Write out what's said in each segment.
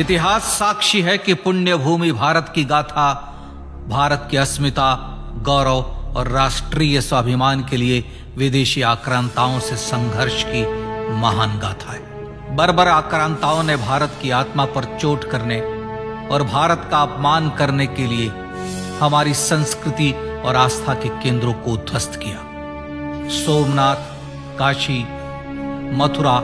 इतिहास साक्षी है कि पुण्य भूमि भारत की गाथा भारत की अस्मिता, गौरव और राष्ट्रीय स्वाभिमान के लिए विदेशी आक्रांताओं से संघर्ष की महान गाथा है। बर्बर आक्रांताओं ने भारत की आत्मा पर चोट करने और भारत का अपमान करने के लिए हमारी संस्कृति और आस्था के केंद्रों को ध्वस्त किया। सोमनाथ, काशी, मथुरा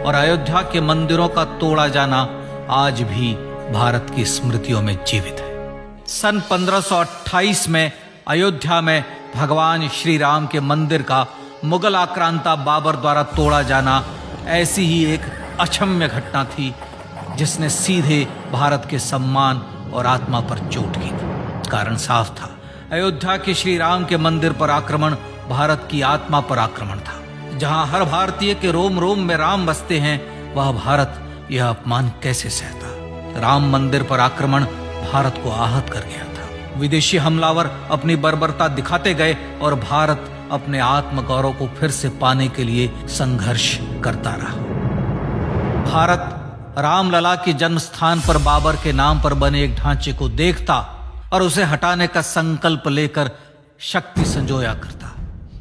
और अयोध्या के मंदिरों का तोड़ा जाना आज भी भारत की स्मृतियों में जीवित है। सन 1528 में अयोध्या में भगवान श्री राम के मंदिर का मुगल आक्रांता बाबर द्वारा तोड़ा जाना ऐसी ही एक अक्षम्य घटना थी जिसने सीधे भारत के सम्मान और आत्मा पर चोट की थी। कारण साफ था, अयोध्या के श्री राम के मंदिर पर आक्रमण भारत की आत्मा पर आक्रमण था। जहां हर भारतीय के रोम रोम में राम बसते हैं, वह भारत यह अपमान कैसे सहता। राम मंदिर पर आक्रमण भारत को आहत कर गया था। विदेशी हमलावर अपनी बर्बरता दिखाते गए और भारत अपने आत्मगौरव को फिर से पाने के लिए संघर्ष करता रहा। भारत रामलला के जन्म स्थान पर बाबर के नाम पर बने एक ढांचे को देखता और उसे हटाने का संकल्प लेकर शक्ति संजोया करता।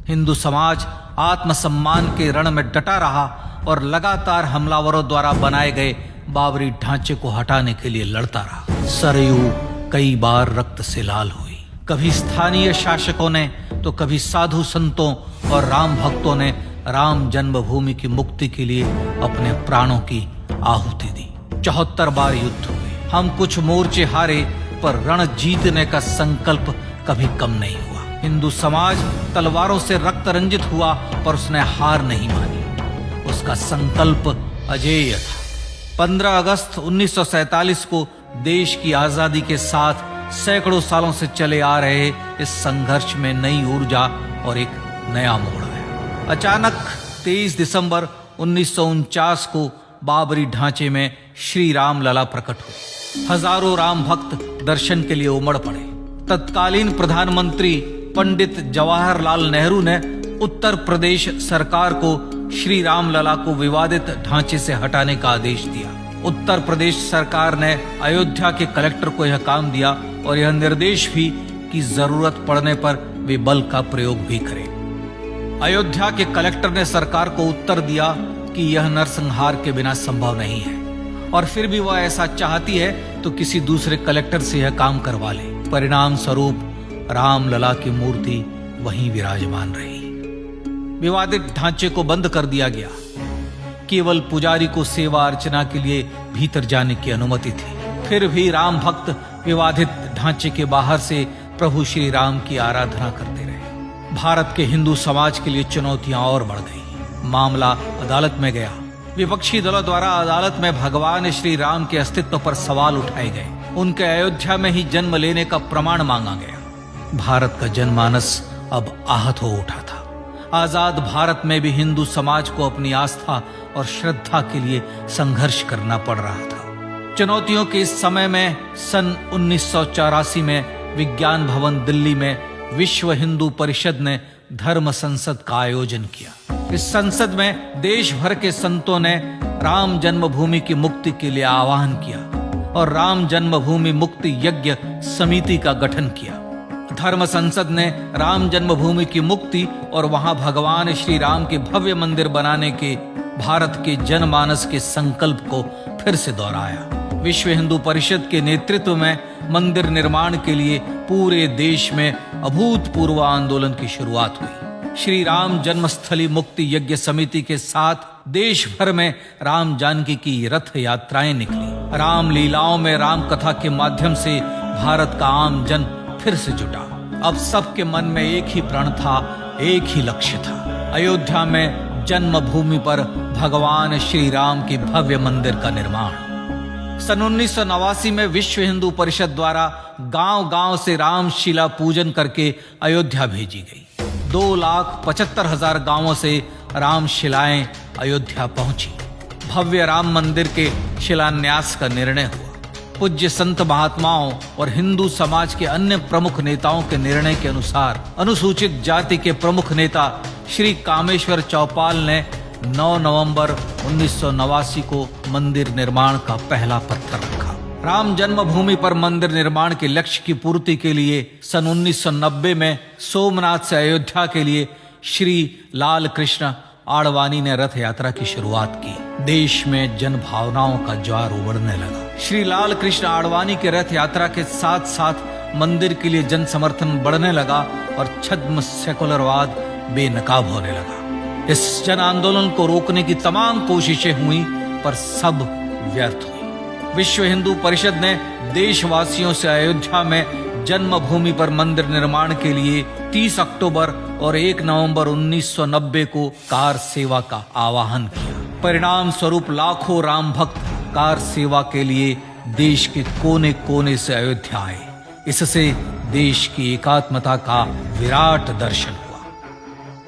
हिंदू समाज आत्मसम्मान के रण में डटा रहा और लगातार हमलावरों द्वारा बनाए गए बाबरी ढांचे को हटाने के लिए लड़ता रहा। सरयू कई बार रक्त से लाल हुई। कभी स्थानीय शासकों ने तो कभी साधु संतों और राम भक्तों ने राम जन्मभूमि की मुक्ति के लिए अपने प्राणों की आहुति दी। 74 बार युद्ध हुए। हम कुछ मोर्चे हारे, पर रण जीतने का संकल्प कभी कम नहीं हुआ। हिंदू समाज तलवारों से रक्त रंजित हुआ, पर उसने हार नहीं मानी। उसका संकल्प अजेय था। 15 अगस्त 1947 को देश की आजादी के साथ सैकड़ों सालों से चले आ रहे इस संघर्ष में नई ऊर्जा और एक नया मोड़ आया। अचानक 23 दिसंबर 1949 को बाबरी ढांचे में श्री राम लला प्रकट हुए। हजारों राम भक्त दर्शन के लिए उमड़ पड़े। तत्कालीन प्रधानमंत्री पंडित जवाहरलाल नेहरू ने उत्तर प्रदेश सरकार को श्री राम लला को विवादित ढांचे से हटाने का आदेश दिया। उत्तर प्रदेश सरकार ने अयोध्या के कलेक्टर को यह काम दिया और यह निर्देश भी कि जरूरत पड़ने पर वे बल का प्रयोग भी करें। अयोध्या के कलेक्टर ने सरकार को उत्तर दिया कि यह नरसंहार के बिना संभव नहीं है, और फिर भी वह ऐसा चाहती है तो किसी दूसरे कलेक्टर से यह काम करवा ले। परिणाम स्वरूप रामलला की मूर्ति वहीं विराजमान रही। विवादित ढांचे को बंद कर दिया गया। केवल पुजारी को सेवा अर्चना के लिए भीतर जाने की अनुमति थी। फिर भी राम भक्त विवादित ढांचे के बाहर से प्रभु श्री राम की आराधना करते रहे। भारत के हिंदू समाज के लिए चुनौतियां और बढ़ गई। मामला अदालत में गया। विपक्षी दलों द्वारा अदालत में भगवान श्री राम के अस्तित्व पर सवाल उठाए गए। उनके अयोध्या में ही जन्म लेने का प्रमाण मांगा गया। भारत का जनमानस अब आहत हो उठा था। आजाद भारत में भी हिंदू समाज को अपनी आस्था और श्रद्धा के लिए संघर्ष करना पड़ रहा था। चुनौतियों के इस समय में सन 1984 में विज्ञान भवन दिल्ली में विश्व हिंदू परिषद ने धर्म संसद का आयोजन किया। इस संसद में देश भर के संतों ने राम जन्मभूमि की मुक्ति के लिए आह्वान किया और राम जन्मभूमि मुक्ति यज्ञ समिति का गठन किया। धर्म संसद ने राम जन्मभूमि की मुक्ति और वहां भगवान श्री राम के भव्य मंदिर बनाने के भारत के जनमानस के संकल्प को फिर से दोहराया। विश्व हिंदू परिषद के नेतृत्व में मंदिर निर्माण के लिए पूरे देश में अभूतपूर्व आंदोलन की शुरुआत हुई। श्री राम जन्मस्थली मुक्ति यज्ञ समिति के साथ देश भर में राम जानकी की रथ यात्राएं निकली। राम लीलाओं में राम कथा के माध्यम से भारत का आम जन फिर से जुटा। अब सबके मन में एक ही प्रण था, एक ही लक्ष्य था। अयोध्या में जन्मभूमि पर भगवान श्री राम के भव्य मंदिर का निर्माण। सन 1989 में विश्व हिंदू परिषद द्वारा गांव-गांव से रामशिला पूजन करके अयोध्या भेजी गई। 2,75,000 गांवों से रामशिलाएं अयोध्या पहुंची। भव्य राम मंदिर के शिलान्यास का निर्णय हुआ। पूज्य संत महात्माओं और हिंदू समाज के अन्य प्रमुख नेताओं के निर्णय के अनुसार अनुसूचित जाति के प्रमुख नेता श्री कामेश्वर चौपाल ने 9 नवंबर 1989 को मंदिर निर्माण का पहला पत्थर रखा। राम जन्मभूमि पर मंदिर निर्माण के लक्ष्य की पूर्ति के लिए सन 1990 में सोमनाथ से अयोध्या के लिए श्री लाल कृष्ण आडवाणी ने रथ यात्रा की शुरुआत की। देश में जन भावनाओं का ज्वार उमड़ने लगा। श्री लाल कृष्ण आडवाणी के रथ यात्रा के साथ साथ मंदिर के लिए जन समर्थन बढ़ने लगा और छद्म सेकुलरवाद बेनकाब होने लगा। इस जन आंदोलन को रोकने की तमाम कोशिशें हुई पर सब व्यर्थ हुई। विश्व हिंदू परिषद ने देशवासियों से अयोध्या में जन्मभूमि पर मंदिर निर्माण के लिए 30 अक्टूबर और 1 नवंबर 1990 को कार सेवा का आह्वान किया। परिणाम स्वरूप लाखों राम भक्त कार सेवा के लिए देश के कोने कोने से अयोध्या आए। इससे देश की एकात्मता का विराट दर्शन हुआ।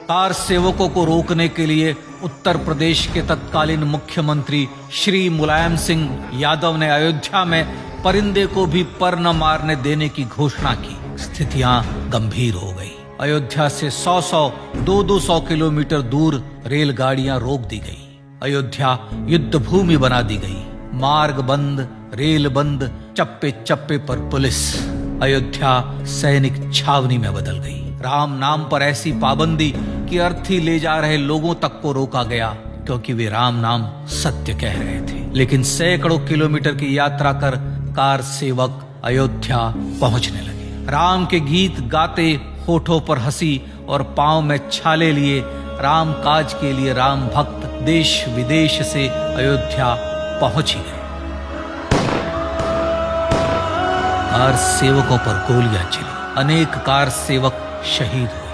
कार सेवकों को रोकने के लिए उत्तर प्रदेश के तत्कालीन मुख्यमंत्री श्री मुलायम सिंह यादव ने अयोध्या में परिंदे को भी पर न मारने देने की घोषणा की। स्थितियां गंभीर हो गई। अयोध्या से 100-200 किलोमीटर दूर रेलगाड़ियां रोक दी गई। अयोध्या युद्ध भूमि बना दी गई। मार्ग बंद, रेल बंद, चप्पे चप्पे पर पुलिस। अयोध्या सैनिक छावनी में बदल गई। राम नाम पर ऐसी पाबंदी कि अर्थी ले जा रहे लोगों तक को रोका गया क्योंकि वे राम नाम सत्य कह रहे थे। लेकिन सैकड़ों किलोमीटर की यात्रा कर कार सेवक अयोध्या पहुंचने लगे। राम के गीत गाते, होठों पर हंसी और पांव में छाले लिए राम काज के लिए राम भक्त देश विदेश से अयोध्या पहुंच ही गए। कार सेवकों पर गोलियां चली। अनेक कार सेवक शहीद हुए।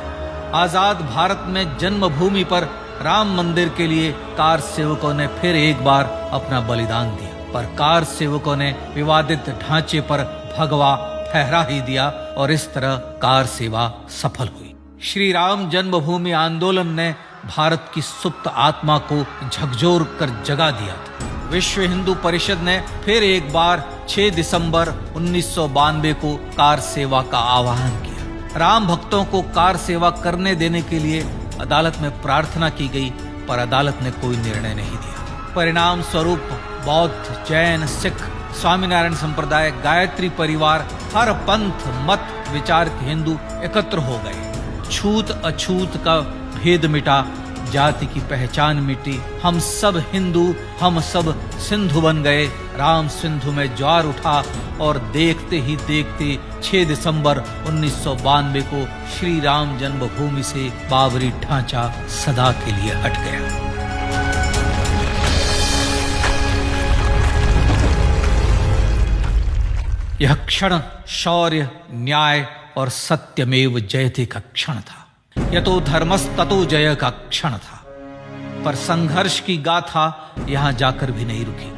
आजाद भारत में जन्मभूमि पर राम मंदिर के लिए कार सेवकों ने फिर एक बार अपना बलिदान दिया, पर कार सेवकों ने विवादित ढांचे पर भगवा फहरा ही दिया और इस तरह कार सेवा सफल हुई। श्री राम जन्मभूमि आंदोलन ने भारत की सुप्त आत्मा को झकझोर कर जगा दिया था। विश्व हिंदू परिषद ने फिर एक बार 6 दिसंबर 1992 को कार सेवा का आह्वान किया। राम भक्तों को कार सेवा करने देने के लिए अदालत में प्रार्थना की गई, पर अदालत ने कोई निर्णय नहीं दिया। परिणाम स्वरूप बौद्ध, जैन, सिख, स्वामीनारायण संप्रदाय, गायत्री परिवार, हर पंथ मत विचार के हिंदू एकत्र हो गए। छूत अछूत का भेद मिटा, जाति की पहचान मिटी। हम सब हिंदू, हम सब सिंधु बन गए। राम सिंधु में ज्वार उठा और देखते ही देखते 6 दिसंबर 1992 को श्री राम जन्मभूमि से बाबरी ढांचा सदा के लिए हट गया। यह क्षण शौर्य, न्याय और सत्यमेव जयते का क्षण था। यतो धर्मस्ततो जय का क्षण था। पर संघर्ष की गाथा यहां जाकर भी नहीं रुकी।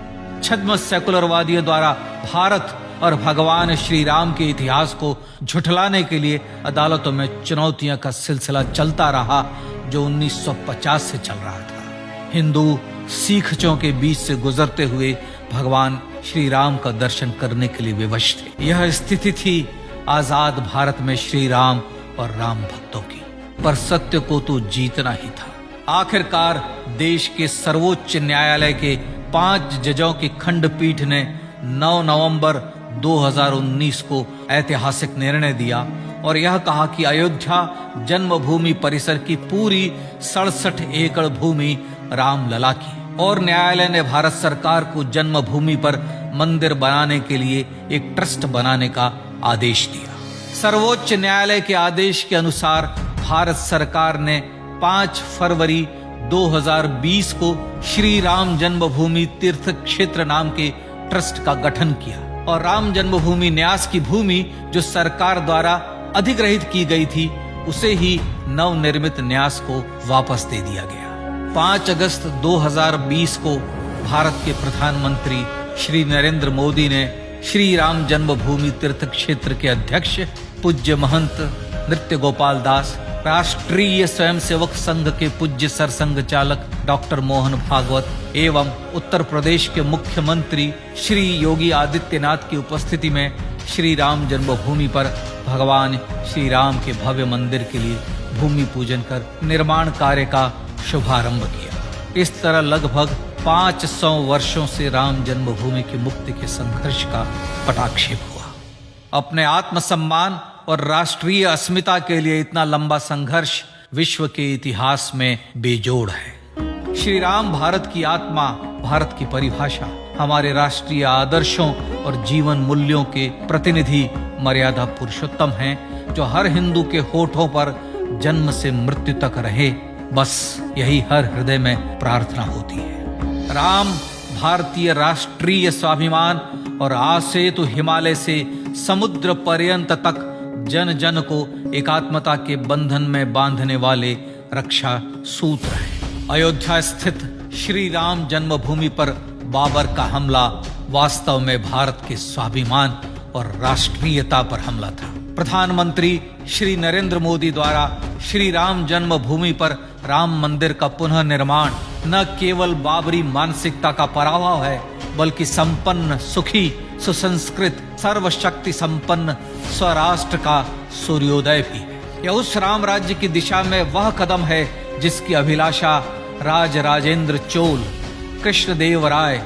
छद्म सेकुलरवादियों द्वारा भारत और भगवान श्री राम के इतिहास को झुठलाने के लिए अदालतों में चुनौतियों का सिलसिला चलता रहा, जो 1950 से चल रहा था। हिंदू सिखों के बीच से गुजरते हुए भगवान श्री राम का दर्शन करने के लिए विवश थे। यह स्थिति थी आजाद भारत में श्री राम और राम भक्तों की। पर सत्य को तो जीतना ही था। आखिरकार देश के सर्वोच्च न्यायालय के 5 जजों की खंडपीठ ने 9 नवंबर 2019 को ऐतिहासिक निर्णय दिया और यह कहा कि अयोध्या जन्मभूमि परिसर की पूरी 67 एकड़ भूमि रामलला की। और न्यायालय ने भारत सरकार को जन्मभूमि पर मंदिर बनाने के लिए एक ट्रस्ट बनाने का आदेश दिया। सर्वोच्च न्यायालय के आदेश के अनुसार भारत सरकार ने 5 फरवरी 2020 को श्री राम जन्मभूमि तीर्थ क्षेत्र नाम के ट्रस्ट का गठन किया और राम जन्मभूमि न्यास की भूमि जो सरकार द्वारा अधिग्रहित की गई थी, उसे ही नवनिर्मित न्यास को वापस दे दिया गया। 5 अगस्त 2020 को भारत के प्रधानमंत्री श्री नरेंद्र मोदी ने श्री राम जन्मभूमि तीर्थ क्षेत्र के अध्यक्ष पूज्य महंत नृत्य गोपाल दास, राष्ट्रीय स्वयंसेवक संघ के पूज्य सरसंघ चालक डॉक्टर मोहन भागवत एवं उत्तर प्रदेश के मुख्यमंत्री श्री योगी आदित्यनाथ की उपस्थिति में श्री राम जन्मभूमि पर भगवान श्री राम के भव्य मंदिर के लिए भूमि पूजन कर निर्माण कार्य का शुभारंभ किया। इस तरह लगभग 500 वर्षों से राम जन्मभूमि की मुक्ति के संघर्ष का पटाक्षेप हुआ। अपने आत्मसम्मान और राष्ट्रीय अस्मिता के लिए इतना लंबा संघर्ष विश्व के इतिहास में बेजोड़ है। श्री राम भारत की आत्मा, भारत की परिभाषा, हमारे राष्ट्रीय आदर्शों और जीवन मूल्यों के प्रतिनिधि मर्यादा पुरुषोत्तम हैं, जो हर हिंदू के होठों पर जन्म से मृत्यु तक रहे। बस यही हर हृदय में प्रार्थना होती है। राम भारतीय राष्ट्रीय स्वाभिमान और आसेतु हिमालय से समुद्र पर्यंत तक जन जन को एकात्मता के बंधन में बांधने वाले रक्षा सूत्र है। अयोध्या स्थित श्री राम जन्मभूमि पर बाबर का हमला वास्तव में भारत के स्वाभिमान और राष्ट्रीयता पर हमला था। प्रधानमंत्री श्री नरेंद्र मोदी द्वारा श्री राम जन्मभूमि पर राम मंदिर का पुनः निर्माण न केवल बाबरी मानसिकता का पराभव है, बल्कि संपन्न, सुखी, सुसंस्कृत, सर्वशक्ति संपन्न स्वराष्ट्र का सूर्योदय भी है। यह उस राम राज्य की दिशा में वह कदम है जिसकी अभिलाषा राज राजेंद्र चोल, कृष्णदेव राय,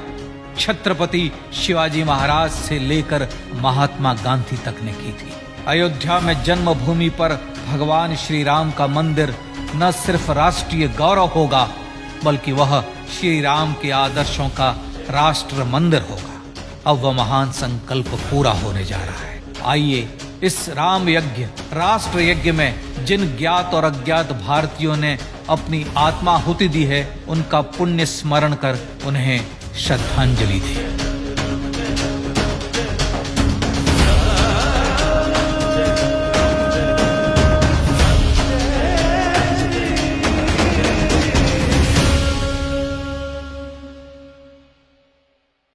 छत्रपति शिवाजी महाराज से लेकर महात्मा गांधी तक ने की थी। अयोध्या में जन्मभूमि पर भगवान श्री राम का मंदिर न सिर्फ राष्ट्रीय गौरव होगा, बल्कि वह श्री राम के आदर्शों का राष्ट्र मंदिर होगा। अब वह महान संकल्प पूरा होने जा रहा है। आइए इस राम यज्ञ, राष्ट्र यज्ञ में जिन ज्ञात और अज्ञात भारतीयों ने अपनी आत्माहुति दी है, उनका पुण्य स्मरण कर उन्हें श्रद्धांजलि दें।